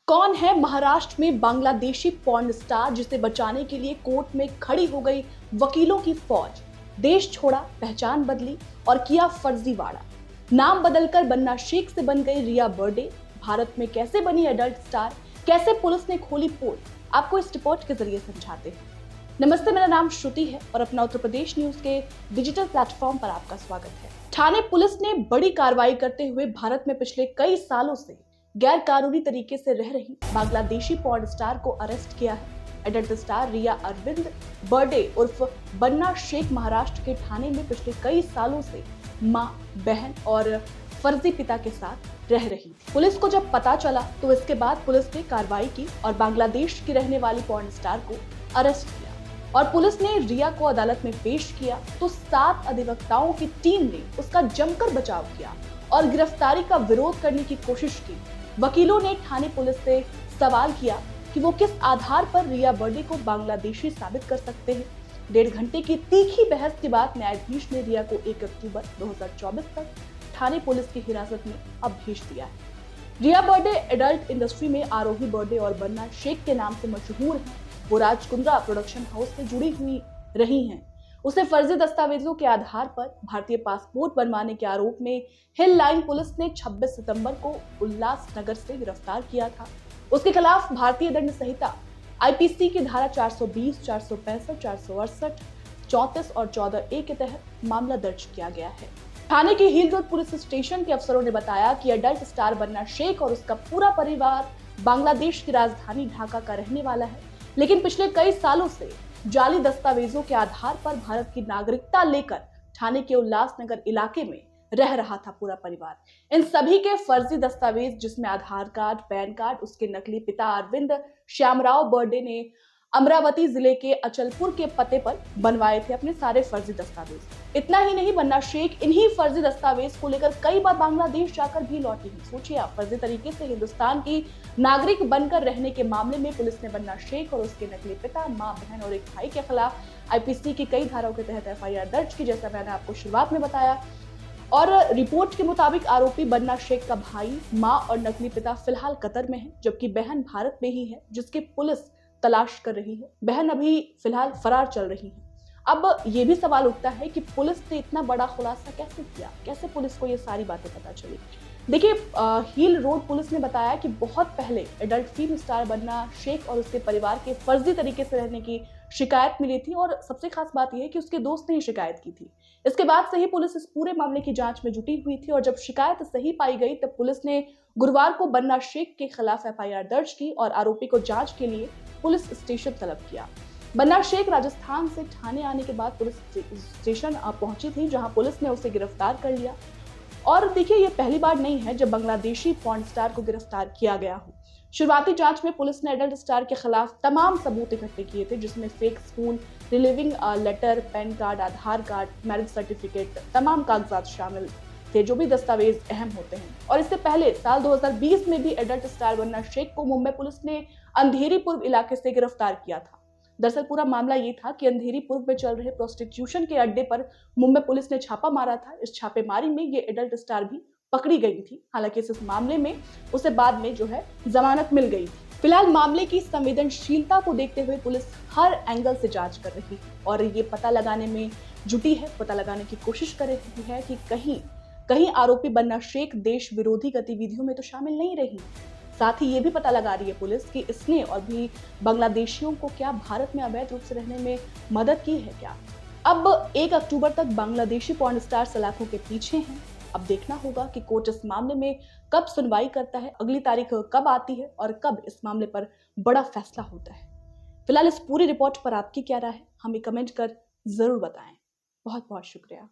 कौन है महाराष्ट्र में बांग्लादेशी पॉर्न स्टार जिसे बचाने के लिए कोर्ट में खड़ी हो गई वकीलों की फौज। देश छोड़ा, पहचान बदली और किया फर्जीवाड़ा। नाम बदलकर बन्ना शेख से बन गई रिया बर्डे। भारत में कैसे बनी एडल्ट स्टार, कैसे पुलिस ने खोली पोल, आपको इस रिपोर्ट के जरिए समझाते हैं। नमस्ते, मेरा नाम श्रुति है और अपना उत्तर प्रदेश न्यूज के डिजिटल प्लेटफॉर्म पर आपका स्वागत है। ठाणे पुलिस ने बड़ी कार्रवाई करते हुए भारत में पिछले कई सालों से गैर कानूनी तरीके से रह रही बांग्लादेशी पॉर्न स्टार को अरेस्ट किया है। एडल्ट स्टार रिया अरविंद बर्डे उर्फ बन्ना शेख महाराष्ट्र के ठाणे में पिछले कई सालों से मां, बहन और फर्जी पिता के साथ रह रही थी। पुलिस को जब पता चला तो इसके बाद पुलिस ने कार्रवाई की और बांग्लादेश की रहने वाली पॉर्न स्टार को अरेस्ट किया और पुलिस ने रिया को अदालत में पेश किया तो 7 अधिवक्ताओं की टीम ने उसका जमकर बचाव किया और गिरफ्तारी का विरोध करने की कोशिश की। वकीलों ने ठाणे पुलिस से सवाल किया कि वो किस आधार पर रिया बर्डे को बांग्लादेशी साबित कर सकते हैं। 1.5 घंटे की तीखी बहस के बाद न्यायाधीश ने रिया को 1 अक्टूबर 2024 तक ठाणे पुलिस की हिरासत में अब भेज दिया है। रिया बर्डे एडल्ट इंडस्ट्री में आरोही बर्डे और बन्ना शेख के नाम से मशहूर है। वो राजकुंद्रा प्रोडक्शन हाउस से जुड़ी हुई रही हैं। उसे फर्जी दस्तावेजों के आधार पर भारतीय पासपोर्ट बनवाने के आरोप में हिल लाइन पुलिस ने 26 सितंबर को उल्लासनगर से गिरफ्तार किया था। उसके खिलाफ भारतीय दंड संहिता आईपीसी की धारा 420, 465, 468, 34 और 14A के तहत मामला दर्ज किया गया है। ठाणे के हिल रोड पुलिस स्टेशन के अफसरों ने बताया कि एडल्ट स्टार बन्ना शेख और उसका पूरा परिवार बांग्लादेश की राजधानी ढाका का रहने वाला है, लेकिन पिछले कई सालों से जाली दस्तावेजों के आधार पर भारत की नागरिकता लेकर ठाणे के उल्लासनगर इलाके में रह रहा था पूरा परिवार। इन सभी के फर्जी दस्तावेज, जिसमें आधार कार्ड, पैन कार्ड, उसके नकली पिता अरविंद श्यामराव बर्डे ने अमरावती जिले के अचलपुर के पते पर बनवाए थे अपने सारे फर्जी दस्तावेज। इतना ही नहीं, बन्ना शेख इन्हीं फर्जी दस्तावेज को लेकर कई बार बांग्लादेश जाकर भी लौटी है। सोचिए आप, फर्जी तरीके से हिंदुस्तान की नागरिक बनकर रहने के मामले में पुलिस ने बन्ना शेख और उसके नकली पिता, मां, बहन और एक भाई के खिलाफ आईपीसी की कई धाराओं के तहत एफआईआर दर्ज की, जैसा मैंने आपको शुरुआत में बताया। और रिपोर्ट के मुताबिक आरोपी बन्ना शेख का भाई, मां और नकली पिता फिलहाल कतर में है, जबकि बहन भारत में ही है, जिसकी पुलिस तलाश कर रही है। बहन अभी फिलहाल फरार चल रही है। अब ये भी सवाल उठता है कि पुलिस ने इतना बड़ा खुलासा कैसे किया, कैसे पुलिस को ये सारी बातें पता चली। देखिए, हील रोड पुलिस ने बताया कि बहुत पहले एडल्ट फिल्म स्टार बन्ना शेख और उसके परिवार के फर्जी तरीके से रहने की शिकायत मिली थी और सबसे खास बात यह है कि उसके दोस्त ने ही शिकायत की थी। इसके बाद से ही पुलिस इस पूरे मामले की जांच में जुटी हुई थी और जब शिकायत सही पाई गई तब पुलिस ने गुरुवार को बन्ना शेख के खिलाफ एफआईआर दर्ज की और आरोपी को जांच के लिए पुलिस स्टेशन तलब किया। बन्ना शेख राजस्थान से ठाणे आने के बाद पुलिस स्टेशन पहुंची थी, जहां पुलिस ने उसे गिरफ्तार कर लिया। और देखिए, ये पहली बार नहीं है जब बांग्लादेशी पॉर्न स्टार को गिरफ्तार किया गया हो। शुरुआती जांच में पुलिस ने एडल्ट स्टार के खिलाफ तमाम सबूत इकट्ठे किए थे, जिसमें fake school, relieving letter, PAN card, Aadhaar card, marriage certificate, तमाम कागजात शामिल थे, जो भी दस्तावेज अहम होते हैं। और इससे पहले साल 2020 में भी एडल्ट स्टार बन्ना शेख को मुंबई पुलिस ने अंधेरी पूर्व इलाके से गिरफ्तार किया था। दरअसल पूरा मामला ये था कि अंधेरी पूर्व में चल रहे प्रोस्टिट्यूशन के अड्डे पर मुंबई पुलिस ने छापा मारा था। इस छापेमारी में ये एडल्ट स्टार भी पकड़ी गई थी। हालांकि इस मामले में उसे बाद में जो है जमानत मिल गई थी। फिलहाल मामले की संवेदनशीलता को देखते हुए पुलिस हर एंगल से जांच कर रही है और ये पता लगाने में जुटी है, पता लगाने की कोशिश कर रही है कि कहीं आरोपी बन्ना शेख देश विरोधी गतिविधियों में तो शामिल नहीं रही। साथ ही ये भी पता लगा रही है पुलिस कि इसने और भी बांग्लादेशियों को क्या भारत में अवैध रूप से रहने में मदद की है क्या। अब 1 अक्टूबर तक बांग्लादेशी पॉर्न स्टार सलाखों के पीछे हैं। अब देखना होगा कि कोर्ट इस मामले में कब सुनवाई करता है, अगली तारीख कब आती है और कब इस मामले पर बड़ा फैसला होता है। फिलहाल इस पूरी रिपोर्ट पर आपकी क्या राय है, हमें कमेंट कर जरूर बताएं। बहुत बहुत शुक्रिया।